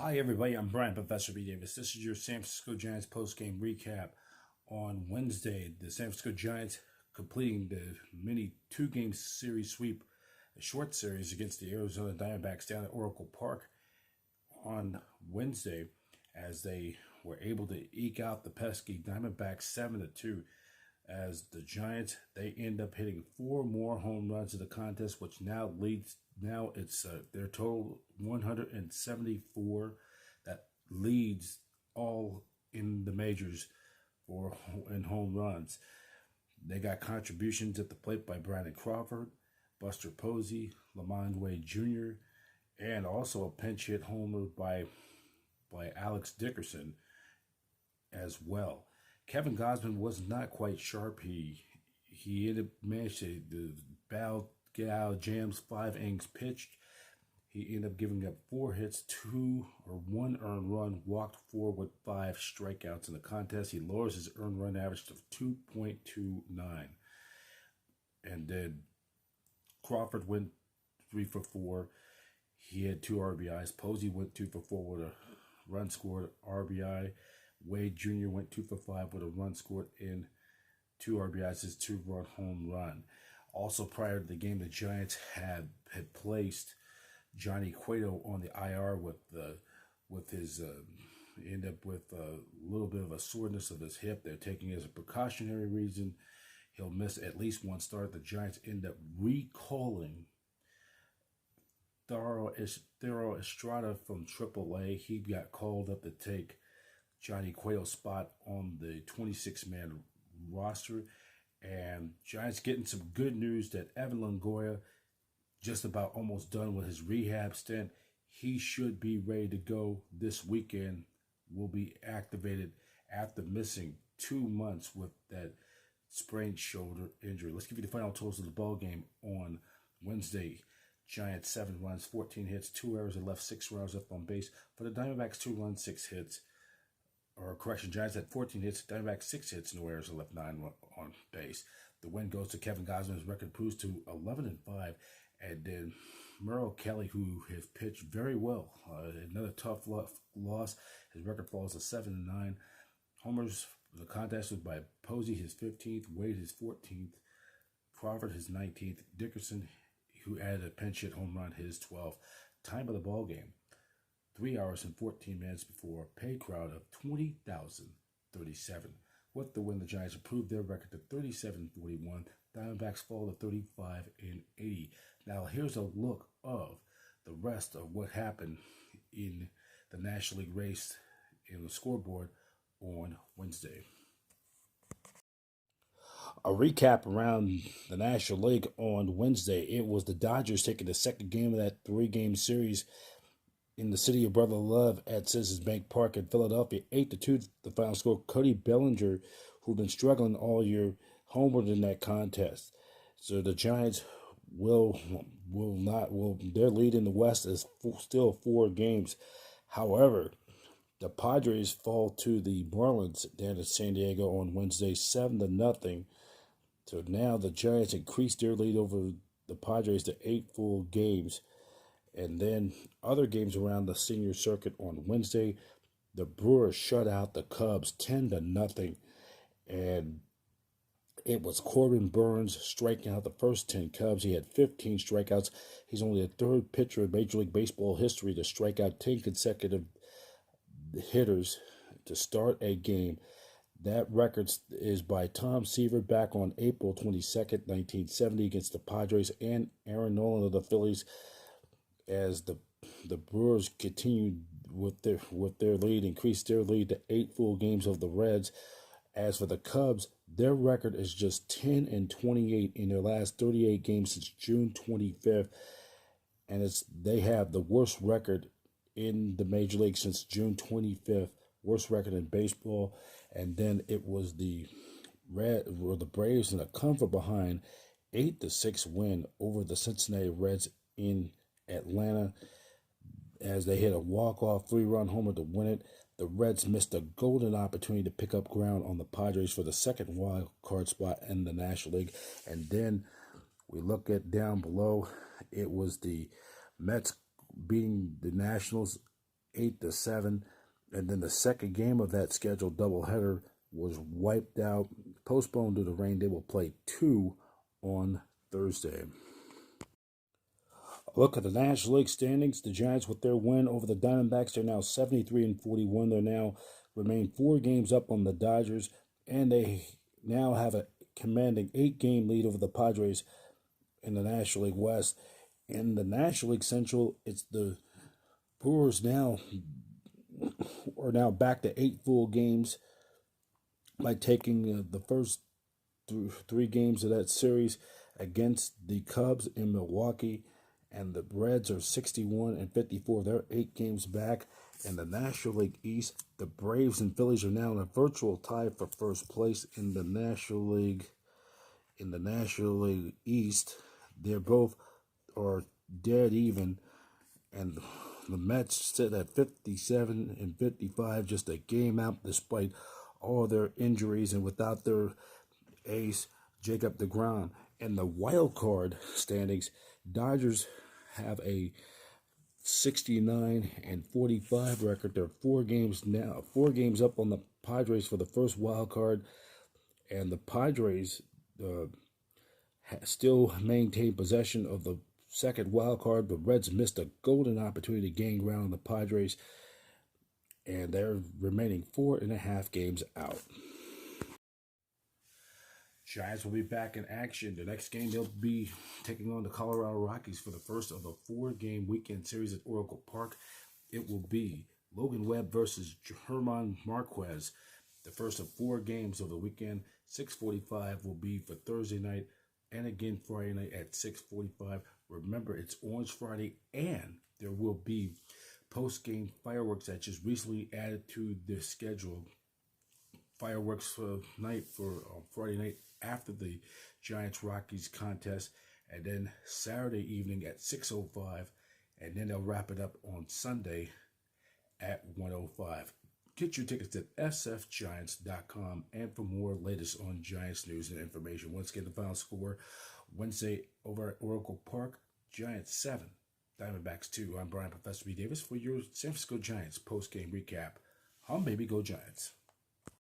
Hi, everybody. I'm Brian Professor B. Davis. This is your San Francisco Giants postgame recap on Wednesday. The San Francisco Giants completing the mini two-game series sweep, a short series against the Arizona Diamondbacks down at Oracle Park on Wednesday, as they were able to eke out the pesky Diamondbacks 7-2. As the Giants, they end up hitting four more home runs in the contest, which now leads. Now it's their total 174 that leads all in the majors for in home runs. They got contributions at the plate by Brandon Crawford, Buster Posey, Lamond Wade Jr., and also a pinch hit homer by Alex Dickerson as well. Kevin Gosman was not quite sharp. He ended up managed to get out of jams, 5 innings pitched. He ended up giving up 4 hits, 1 earned run, walked 4 with 5 strikeouts in the contest. He lowers his earned run average to 2.29. And then Crawford went 3 for 4. He had 2 RBIs. Posey went 2 for 4 with a run scored RBI. Wade Jr. went 2 for 5 with a run scored in 2 RBIs, his 2-run home run. Also, prior to the game, the Giants had placed Johnny Cueto on the IR with his end up with a little bit of a soreness of his hip. They're taking it as a precautionary reason. He'll miss at least one start. The Giants end up recalling Tharo Estrada from AAA. He got called up to take Johnny Cueto's spot on the 26-man roster. And Giants getting some good news that Evan Longoria just about almost done with his rehab stint. He should be ready to go this weekend. Will be activated after missing 2 months with that sprained shoulder injury. Let's give you the final totals of the ball game on Wednesday. Giants 7 runs, 14 hits, 2 errors left, 6 runners up on base. For the Diamondbacks, 2 runs, 6 hits. Or correction, Giants had 14 hits, Diamondbacks 6 hits, no errors left, 9 on base. The win goes to Kevin Gosman. His record improves to 11-5. And then Merrill Kelly, who has pitched very well, another tough loss. His record falls to 7-9. Homers, the contest was by Posey, his 15th, Wade, his 14th, Crawford, his 19th, Dickerson, who added a pinch hit home run, his 12th. Time of the ball game, 3 hours and 14 minutes before a paid crowd of 20,037. With the win, the Giants improved their record to 37-41. Diamondbacks fall to 35-80. Now here's a look of the rest of what happened in the National League race in the scoreboard on Wednesday. A recap around the National League on Wednesday. It was the Dodgers taking the second game of that 3-game series in the city of Brother Love at Citizens Bank Park in Philadelphia. 8-2, the final score. Cody Bellinger, who've been struggling all year, homered in that contest. So the Giants their lead in the West is still 4 games. However, the Padres fall to the Marlins down in San Diego on Wednesday, 7-0. So now the Giants increased their lead over the Padres to 8 full games. And then other games around the senior circuit on Wednesday, the Brewers shut out the Cubs 10-0. And it was Corbin Burnes striking out the first 10 Cubs. He had 15 strikeouts. He's only the 3rd pitcher in Major League Baseball history to strike out 10 consecutive hitters to start a game. That record is by Tom Seaver back on April 22nd, 1970 against the Padres and Aaron Nolan of the Phillies, as the Brewers continued with their lead, increased their lead to 8 full games of the Reds. As for the Cubs, their record is just 10-28 in their last 38 games since June 25th, and they have the worst record in the Major League since June 25th, worst record in baseball. And then it was the Braves in a come from behind 8-6 win over the Cincinnati Reds in Atlanta, as they hit a walk-off 3-run homer to win it. The Reds missed a golden opportunity to pick up ground on the Padres for the second wild card spot in the National League. And then we look at down below, it was the Mets beating the Nationals 8-7. And then the second game of that scheduled doubleheader was wiped out, postponed due to rain. They will play 2 on Thursday. Look at the National League standings. The Giants, with their win over the Diamondbacks, they're now 73-41. They're now remain 4 games up on the Dodgers, and they now have a commanding 8-game lead over the Padres in the National League West. In the National League Central, it's the Brewers are now back to 8 full games by taking the first 3 games of that series against the Cubs in Milwaukee. And the Reds are 61-54. They're 8 games back. In the National League East, the Braves and Phillies are now in a virtual tie for first place in the National League. In the National League East, they're both are dead even, and the Mets sit at 57-55, just a game out despite all their injuries and without their ace Jacob deGrom. In the wild card standings, Dodgers have a 69-45 record. They're 4 games up on the Padres for the first wild card, and the Padres still maintain possession of the second wild card. The Reds missed a golden opportunity to gain ground on the Padres, and they're remaining 4.5 games out. Giants will be back in action. The next game, they'll be taking on the Colorado Rockies for the first of a 4-game weekend series at Oracle Park. It will be Logan Webb versus German Marquez. The first of 4 games of the weekend. 6:45 will be for Thursday night, and again Friday night at 6:45. Remember, it's Orange Friday, and there will be post-game fireworks that just recently added to the schedule. Fireworks night for Friday night after the Giants-Rockies contest, and then Saturday evening at 6:05, and then they'll wrap it up on Sunday at 1:05. Get your tickets at sfgiants.com, and for more latest on Giants news and information. Once again, the final score Wednesday over at Oracle Park: Giants 7, Diamondbacks 2. I'm Brian Professor B. Davis for your San Francisco Giants post-game recap. Baby, go Giants.